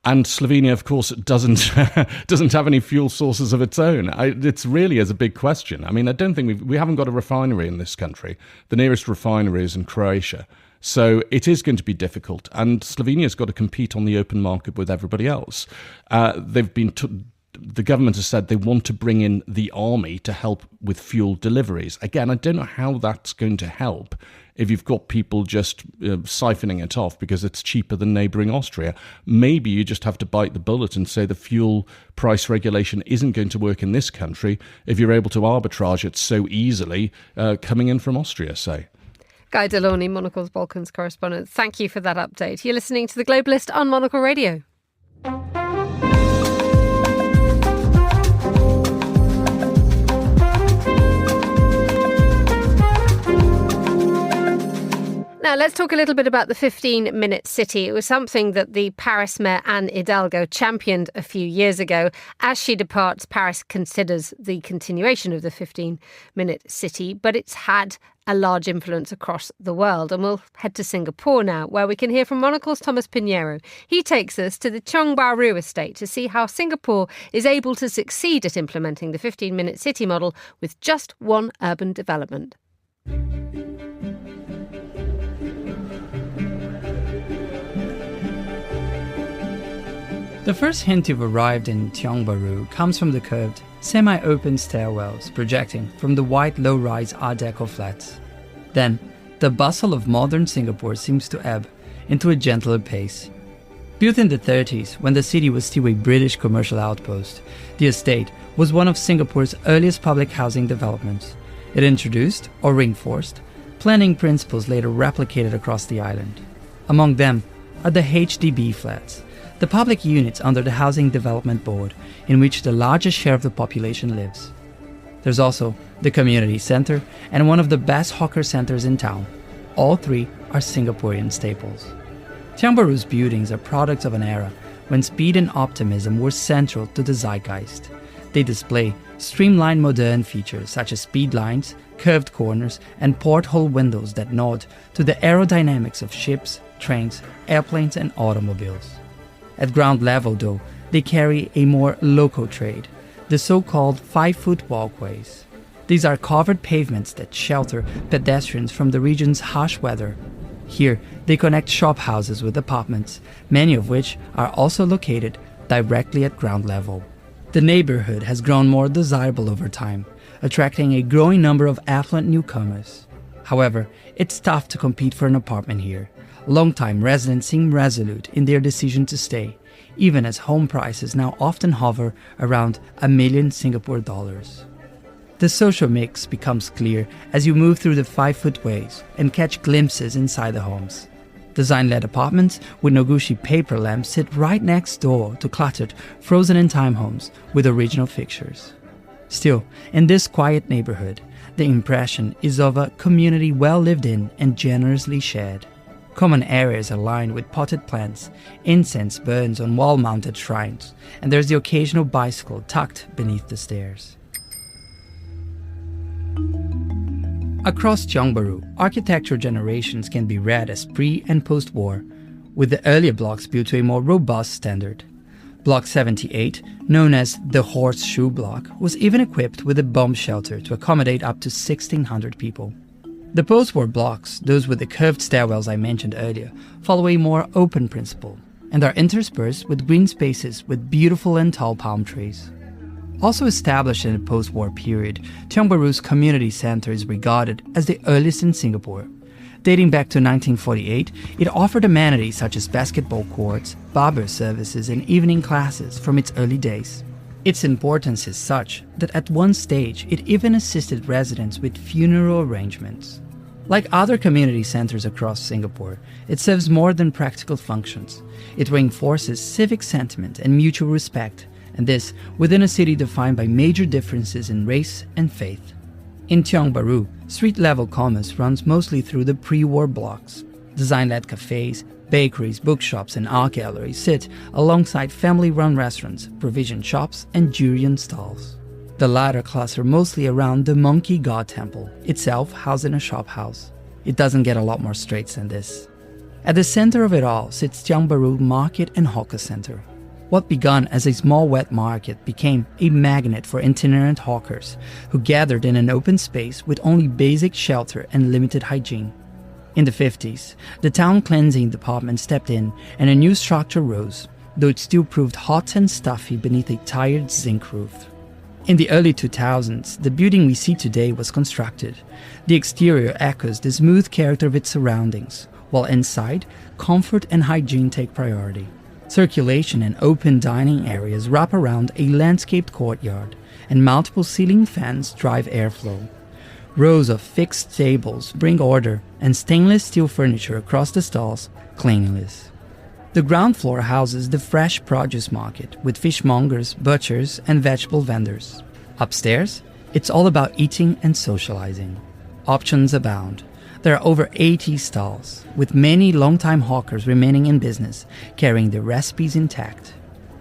And Slovenia, of course, doesn't have any fuel sources of its own. It's really is a big question. I mean, I don't think we haven't got a refinery in this country. The nearest refinery is in Croatia. So it is going to be difficult. And Slovenia's got to compete on the open market with everybody else. The government has said they want to bring in the army to help with fuel deliveries. Again, I don't know how that's going to help if you've got people just siphoning it off because it's cheaper than neighbouring Austria. Maybe you just have to bite the bullet and say the fuel price regulation isn't going to work in this country if you're able to arbitrage it so easily coming in from Austria, say.
Guy Deloney, Monocle's Balkans correspondent, thank you for that update. You're listening to The Globalist on Monocle Radio. Now, let's talk a little bit about the 15-minute city. It was something that the Paris Mayor Anne Hidalgo championed a few years ago. As she departs, Paris considers the continuation of the 15-minute city, but it's had a large influence across the world. And we'll head to Singapore now, where we can hear from Monocle's Thomas Pinheiro. He takes us to the Tiong Bahru estate to see how Singapore is able to succeed at implementing the 15-minute city model with just one urban development.
The first hint you've arrived in Tiong Bahru comes from the curved, semi-open stairwells projecting from the white low-rise Art Deco flats. Then, the bustle of modern Singapore seems to ebb into a gentler pace. Built in the 30s, when the city was still a British commercial outpost, the estate was one of Singapore's earliest public housing developments. It introduced, or reinforced, planning principles later replicated across the island. Among them are the HDB flats, the public units under the Housing Development Board, in which the largest share of the population lives. There's also the community centre and one of the best hawker centres in town. All three are Singaporean staples. Tiong Bahru's buildings are products of an era when speed and optimism were central to the zeitgeist. They display streamlined modern features such as speed lines, curved corners, and porthole windows that nod to the aerodynamics of ships, trains, airplanes, and automobiles. At ground level, though, they carry a more local trade, the so-called 5-foot walkways. These are covered pavements that shelter pedestrians from the region's harsh weather. Here, they connect shop houses with apartments, many of which are also located directly at ground level. The neighborhood has grown more desirable over time, attracting a growing number of affluent newcomers. However, it's tough to compete for an apartment here. Long-time residents seem resolute in their decision to stay, even as home prices now often hover around $1 million Singapore dollars. The social mix becomes clear as you move through the 5-foot ways and catch glimpses inside the homes. Design-led apartments with Noguchi paper lamps sit right next door to cluttered, frozen-in-time homes with original fixtures. Still, in this quiet neighborhood, the impression is of a community well lived in and generously shared. Common areas are lined with potted plants, incense burns on wall-mounted shrines, and there's the occasional bicycle tucked beneath the stairs. Across Tiong Bahru, architecture generations can be read as pre- and post-war, with the earlier blocks built to a more robust standard. Block 78, known as the Horseshoe Block, was even equipped with a bomb shelter to accommodate up to 1,600 people. The post-war blocks, those with the curved stairwells I mentioned earlier, follow a more open principle and are interspersed with green spaces with beautiful and tall palm trees. Also established in the post-war period, Tiong Bahru's community centre is regarded as the earliest in Singapore. Dating back to 1948, it offered amenities such as basketball courts, barber services, and evening classes from its early days. Its importance is such that at one stage it even assisted residents with funeral arrangements. Like other community centres across Singapore, it serves more than practical functions. It reinforces civic sentiment and mutual respect, and this within a city defined by major differences in race and faith. In Tiong Bahru, street-level commerce runs mostly through the pre-war blocks. Design-led cafes, bakeries, bookshops, and art galleries sit alongside family-run restaurants, provision shops, and durian stalls. The latter cluster mostly around the Monkey God Temple, itself housed in a shop house. It doesn't get a lot more straights than this. At the center of it all sits Tiong Bahru Market and Hawker Center. What began as a small wet market became a magnet for itinerant hawkers who gathered in an open space with only basic shelter and limited hygiene. In the 50s, the town cleansing department stepped in and a new structure rose, though it still proved hot and stuffy beneath a tired zinc roof. In the early 2000s, the building we see today was constructed. The exterior echoes the smooth character of its surroundings, while inside, comfort and hygiene take priority. Circulation and open dining areas wrap around a landscaped courtyard, and multiple ceiling fans drive airflow. Rows of fixed tables bring order, and stainless steel furniture across the stalls, cleanliness. The ground floor houses the fresh produce market with fishmongers, butchers, and vegetable vendors. Upstairs, it's all about eating and socializing. Options abound. There are over 80 stalls, with many long-time hawkers remaining in business, carrying their recipes intact.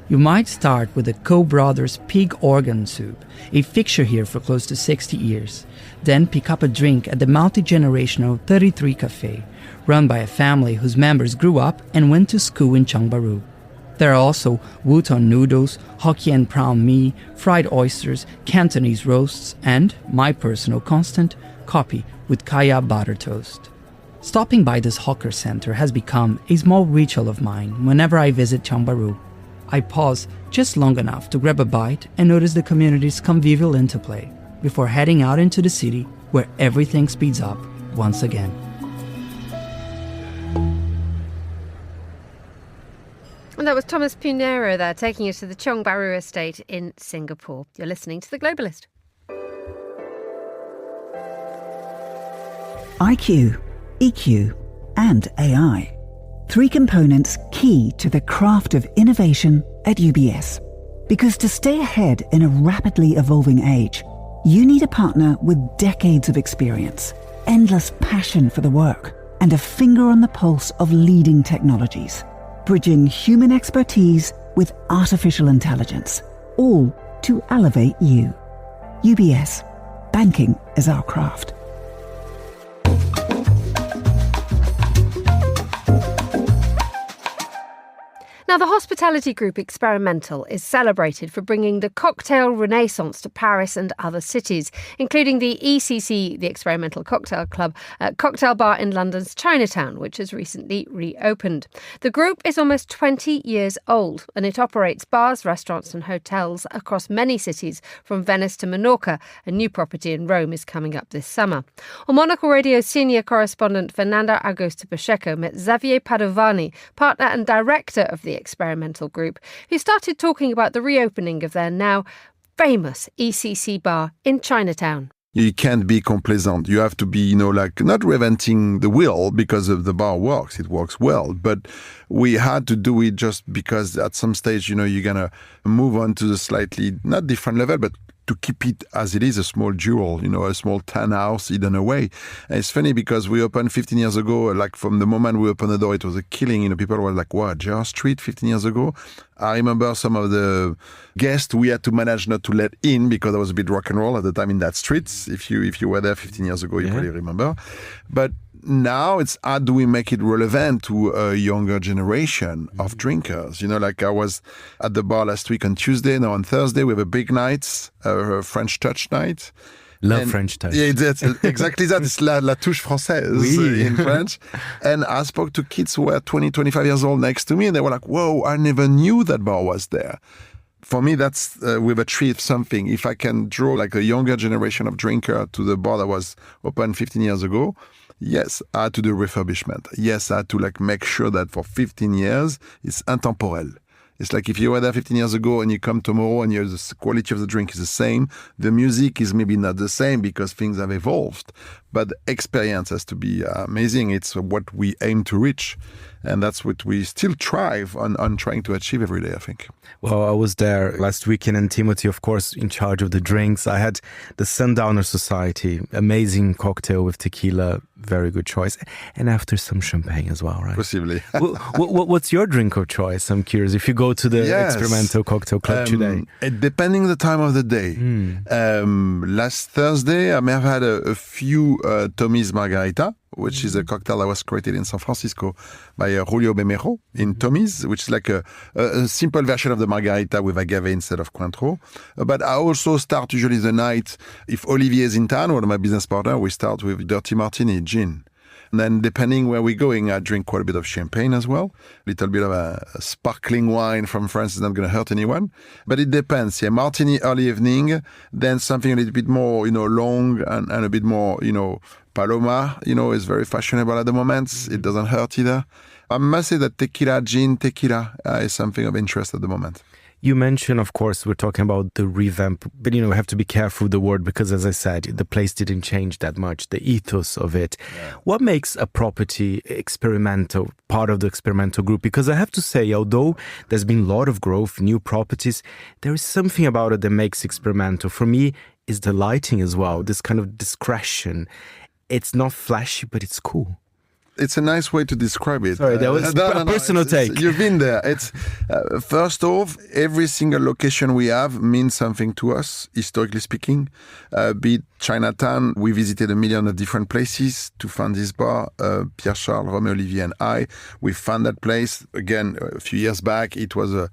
You might start with the Coe Brothers pig organ soup, a fixture here for close to 60 years. Then pick up a drink at the multi-generational 33 Cafe, run by a family whose members grew up and went to school in Chongbaru. There are also wonton noodles, Hokkien prawn mee, fried oysters, Cantonese roasts, and, my personal constant, coffee with kaya butter toast. Stopping by this hawker center has become a small ritual of mine whenever I visit Chongbaru. I pause just long enough to grab a bite and notice the community's convivial interplay before heading out into the city where everything speeds up once again.
And that was Thomas Punero there, taking us to the Chongbaru estate in Singapore. You're listening to The Globalist.
IQ, EQ, and AI. 3 components key to the craft of innovation at UBS. Because to stay ahead in a rapidly evolving age, you need a partner with decades of experience, endless passion for the work, and a finger on the pulse of leading technologies, bridging human expertise with artificial intelligence, all to elevate you. UBS. Banking is our craft.
Now, the hospitality group Experimental is celebrated for bringing the cocktail renaissance to Paris and other cities, including the ECC, the Experimental Cocktail Club, cocktail bar in London's Chinatown, which has recently reopened. The group is almost 20 years old, and it operates bars, restaurants and hotels across many cities, from Venice to Monocle. A new property in Rome is coming up this summer. On Monocle Radio, senior correspondent Fernanda Augusto Pacheco met Xavier Padovani, partner and director of the Experimental Group, who started talking about the reopening of their now famous ECC bar in Chinatown.
You can't be complacent. You have to be, not reinventing the wheel because of the bar works. It works well. But we had to do it just because at some stage, you're going to move on to the slightly, not different level, but to keep it as it is, a small jewel, a small tan house hidden away. And it's funny because we opened 15 years ago, like from the moment we opened the door, it was a killing. People were like, what, Jar Street 15 years ago? I remember some of the guests we had to manage not to let in because there was a bit rock and roll at the time in that street. If you were there 15 years ago, you probably remember. But now it's how do we make it relevant to a younger generation of drinkers? Like I was at the bar last week on Tuesday. Now on Thursday, we have a big night, a French touch night.
Love French touch.
Yeah, that's exactly that. It's la touche française in French. And I spoke to kids who were 20, 25 years old next to me, and they were like, whoa, I never knew that bar was there. For me, that's we've achieved something. If I can draw like a younger generation of drinker to the bar that was open 15 years ago, yes, I had to do refurbishment. Yes, I had to make sure that for 15 years, it's intemporel. It's like if you were there 15 years ago and you come tomorrow and the quality of the drink is the same, the music is maybe not the same because things have evolved, but the experience has to be amazing. It's what we aim to reach. And that's what we still strive on trying to achieve every day, I think.
Well, I was there last weekend, and Timothy, of course, in charge of the drinks. I had the Sundowner Society, amazing cocktail with tequila, very good choice. And after some champagne as well, right?
Possibly.
What's your drink of choice? I'm curious. If you go to the Experimental Cocktail Club today.
Depending the time of the day. Last Thursday, I may have had a few Tommy's Margarita, which is a cocktail that was created in San Francisco by Julio Bemejo in Tommy's, which is like a simple version of the Margarita with agave instead of Cointreau. But I also start usually the night, if Olivier is in town, one of my business partners, we start with Dirty Martini, gin. And then depending where we're going, I drink quite a bit of champagne as well. A little bit of a sparkling wine from France is not going to hurt anyone. But it depends. Yeah, Martini early evening, then something a little bit more, long and a bit more, Paloma, is very fashionable at the moment. It doesn't hurt either. I must say that gin tequila is something of interest at the moment.
You mentioned, of course, we're talking about the revamp, but, we have to be careful with the word because, as I said, the place didn't change that much, the ethos of it. Yeah. What makes a property experimental, part of the Experimental Group? Because I have to say, although there's been a lot of growth, new properties, there is something about it that makes experimental. For me, is the lighting as well, this kind of discretion. it's not flashy, but it's cool.
It's a nice way to describe it.
Sorry, that was a personal take.
You've been there. It's first off, every single location we have means something to us, historically speaking. Be it Chinatown, we visited 1 million of different places to find this bar. Pierre Charles, Romeo Olivier, and I, we found that place again a few years back. It was a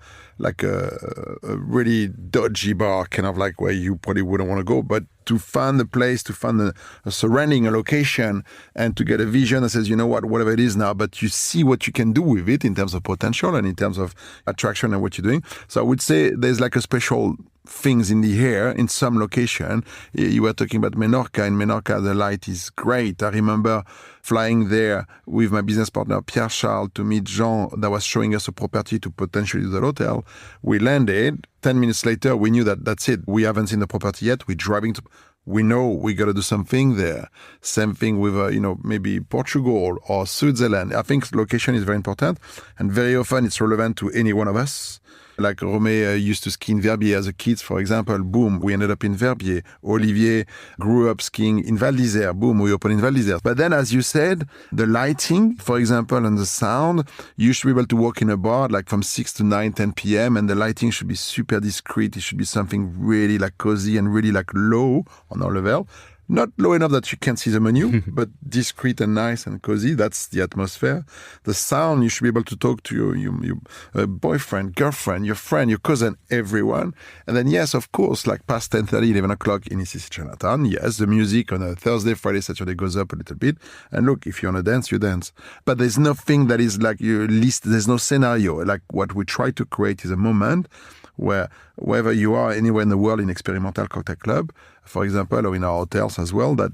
really dodgy bar, kind of like where you probably wouldn't want to go, but to find a place, to find a surrounding, a location, and to get a vision that says, you know what, whatever it is now, but you see what you can do with it in terms of potential and in terms of attraction and what you're doing. So I would say there's like a special things in the air in some location. You were talking about Menorca. In Menorca, the light is great. I remember flying there with my business partner, Pierre Charles, to meet Jean that was showing us a property to potentially do the hotel. We landed. 10 minutes later, we knew that that's it. We haven't seen the property yet. We're driving to... We know we got to do something there. Same thing with, maybe Portugal or Switzerland. I think location is very important, and very often it's relevant to any one of us. Like Romé used to ski in Verbier as a kid, for example. Boom, we ended up in Verbier. Olivier grew up skiing in Val d'Isère. Boom, we opened in Val d'Isère. But then, as you said, the lighting, for example, and the sound, you should be able to walk in a bar like from 6 to 9, 10 p.m. and the lighting should be super discreet. It should be something really like cozy and really like low on our level. Not low enough that you can't see the menu, but discreet and nice and cozy. That's the atmosphere. The sound, you should be able to talk to your boyfriend, girlfriend, your friend, your cousin, everyone. And then, yes, of course, like past 10:30, 11 o'clock in East Chinatown, yes, the music on a Thursday, Friday, Saturday goes up a little bit. And look, if you want to dance, you dance. But there's nothing that is like your list. There's no scenario. Like what we try to create is a moment where wherever you are, anywhere in the world, in experimental cocktail club, for example, or in our hotels as well, that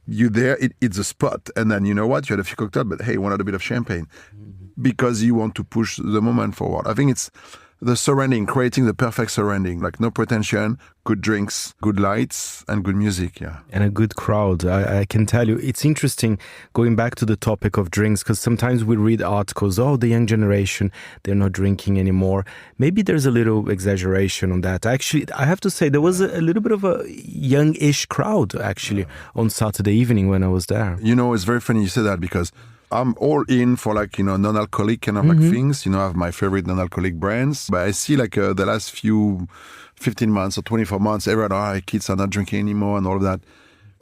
you there, it's a spot. And then you know what, you had a few cocktails, but hey, one other bit of champagne. Because you want to push the moment forward. I think it's the surrounding, creating the perfect surrounding, like no pretension, good drinks, good lights, and good music, yeah.
And a good crowd. I can tell you, it's interesting going back to the topic of drinks, because sometimes we read articles, the young generation, they're not drinking anymore. Maybe there's a little exaggeration on that. Actually, I have to say, there was a little bit of a young-ish crowd, actually, on Saturday evening when I was there.
You know, it's very funny you say that, because I'm all in for non-alcoholic kind of things. I have my favorite non-alcoholic brands. But I see the last few 15 months or 24 months, everyone, kids are not drinking anymore and all of that.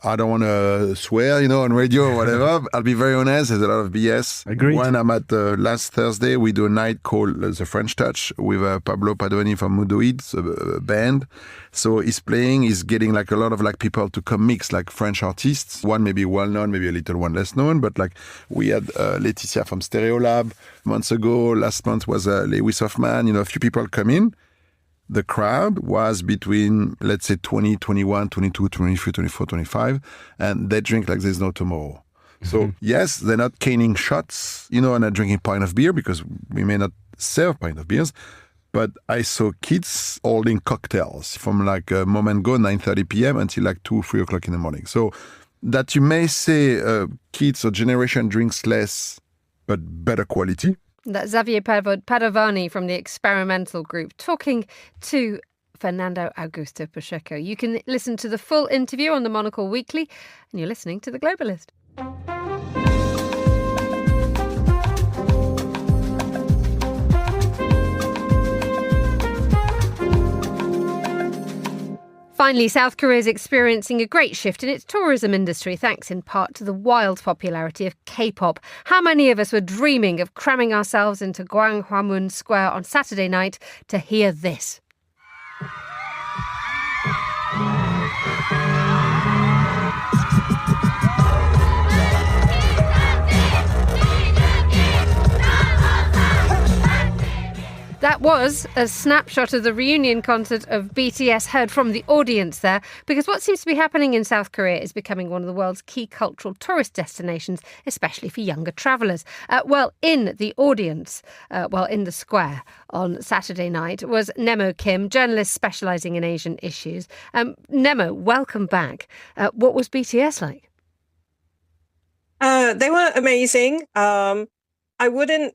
I don't want to swear, on radio or whatever. I'll be very honest, there's a lot of BS.
Agreed.
When I'm at last Thursday, we do a night called The French Touch with Pablo Padovani from Mudoids, a band. So he's playing, he's getting a lot of people to come mix, French artists. One maybe well-known, maybe a little one less known, but we had Laetitia from Stereolab months ago. Last month was Lewis Hoffman, a few people come in. The crowd was between, let's say, 20, 21, 22, 23, 24, 25, and they drink like there's no tomorrow. So, yes, they're not caning shots, and not drinking a pint of beer because we may not serve pint of beers, but I saw kids holding cocktails from a moment ago, 9:30 p.m. until 2, 3 o'clock in the morning. So that you may say kids or generation drinks less, but better quality.
That's Xavier Padovani from the Experimental Group talking to Fernando Augusto Pacheco. You can listen to the full interview on the Monocle Weekly, and you're listening to The Globalist. Finally, South Korea is experiencing a great shift in its tourism industry, thanks in part to the wild popularity of K-pop. How many of us were dreaming of cramming ourselves into Gwanghwamun Square on Saturday night to hear this? That was a snapshot of the reunion concert of BTS heard from the audience there, because what seems to be happening in South Korea is becoming one of the world's key cultural tourist destinations, especially for younger travellers. In the audience, in the square on Saturday night was Nemo Kim, journalist specialising in Asian issues. Nemo, welcome back. What was BTS like?
They were amazing. I wouldn't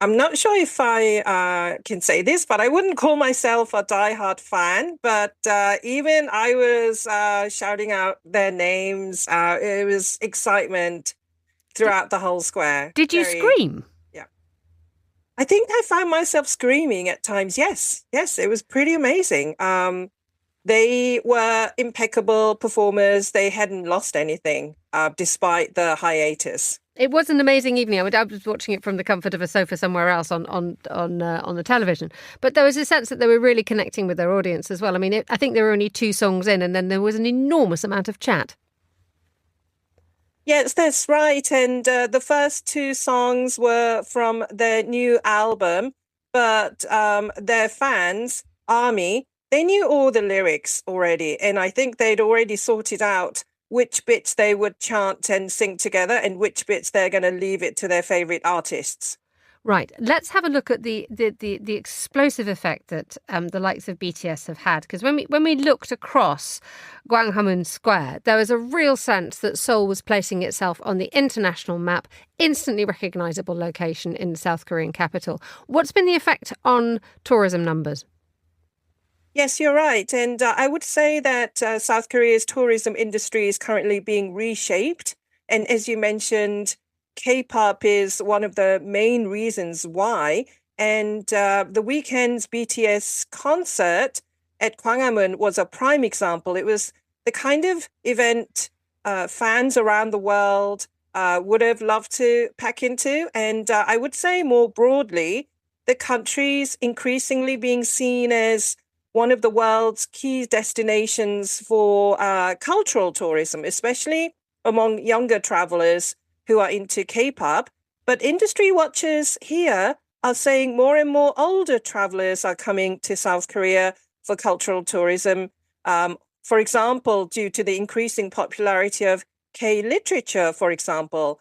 I'm not sure if I can say this, but I wouldn't call myself a diehard fan. But even I was shouting out their names. It was excitement throughout the whole square.
Did you scream?
Yeah. I think I found myself screaming at times. Yes, it was pretty amazing. They were impeccable performers. They hadn't lost anything despite the hiatus.
It was an amazing evening. I was watching it from the comfort of a sofa somewhere else on the television. But there was a sense that they were really connecting with their audience as well. I mean, I think there were only 2 songs in, and then there was an enormous amount of chat.
Yes, that's right. And the first 2 songs were from their new album, but their fans, ARMY, they knew all the lyrics already. And I think they'd already sorted out which bits they would chant and sing together and which bits they're going to leave it to their favourite artists.
Right. Let's have a look at the explosive effect that the likes of BTS have had. Because when we looked across Gwanghwamun Square, there was a real sense that Seoul was placing itself on the international map, instantly recognisable location in the South Korean capital. What's been the effect on tourism numbers?
Yes, you're right. And I would say that South Korea's tourism industry is currently being reshaped. And as you mentioned, K-pop is one of the main reasons why. And the weekend's BTS concert at Gwanghwamun was a prime example. It was the kind of event fans around the world would have loved to pack into. And I would say more broadly, the country's increasingly being seen as one of the world's key destinations for cultural tourism, especially among younger travelers who are into K-pop. But industry watchers here are saying more and more older travelers are coming to South Korea for cultural tourism. For example, due to the increasing popularity of K-literature, for example,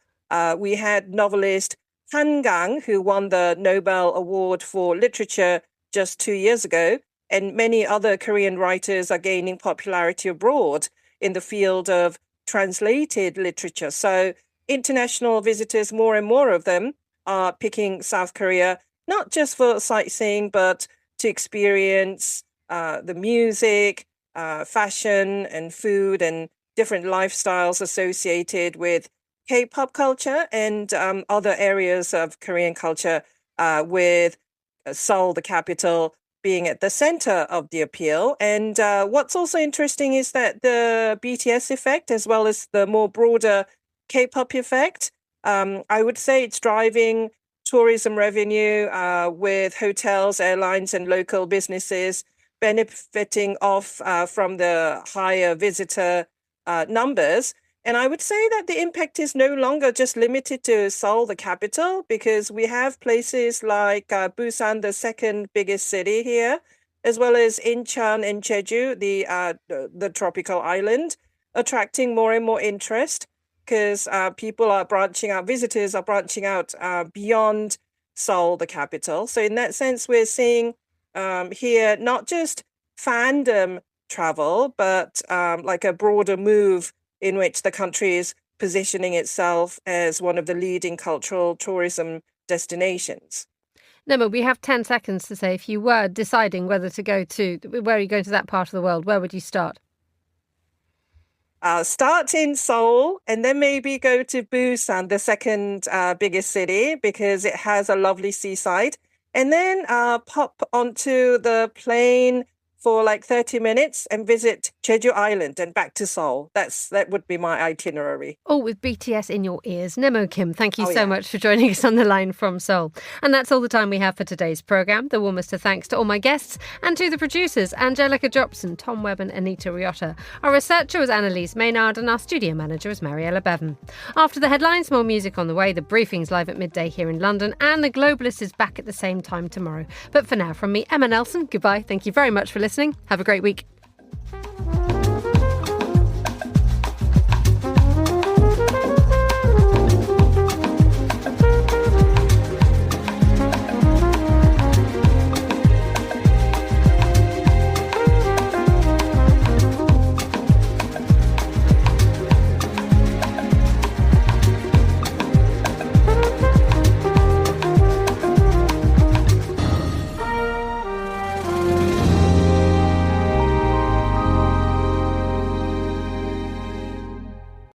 we had novelist Han Gang, who won the Nobel Award for Literature just 2 years ago. And many other Korean writers are gaining popularity abroad in the field of translated literature. So international visitors, more and more of them, are picking South Korea, not just for sightseeing, but to experience the music, fashion and food and different lifestyles associated with K-pop culture and other areas of Korean culture, with Seoul, the capital, being at the center of the appeal. And what's also interesting is that the BTS effect, as well as the more broader K-pop effect, I would say it's driving tourism revenue with hotels, airlines, and local businesses benefiting off from the higher visitor numbers. And I would say that the impact is no longer just limited to Seoul, the capital, because we have places like Busan, the second biggest city here, as well as Incheon and Jeju, the tropical island, attracting more and more interest because people are branching out, visitors are branching out beyond Seoul, the capital. So in that sense, we're seeing here not just fandom travel, but like a broader move in which the country is positioning itself as one of the leading cultural tourism destinations.
No, but we have 10 seconds to say, if you were deciding whether to go to, where are you going to that part of the world, where would you start?
Start in Seoul and then maybe go to Busan, the second biggest city, because it has a lovely seaside. And then pop onto the plane for like 30 minutes and visit Jeju Island and back to Seoul. That would be my itinerary.
Oh, with BTS in your ears. Nemo Kim, thank you so much for joining us on the line from Seoul. And that's all the time we have for today's programme. The warmest of thanks to all my guests and to the producers, Angelica Jobson, Tom Webb and Anita Riotta. Our researcher was Annalise Maynard and our studio manager was Mariella Bevan. After the headlines, more music on the way. The briefing's live at midday here in London and The Globalist is back at the same time tomorrow. But for now, from me, Emma Nelson, goodbye. Thank you very much for listening. Have a great week.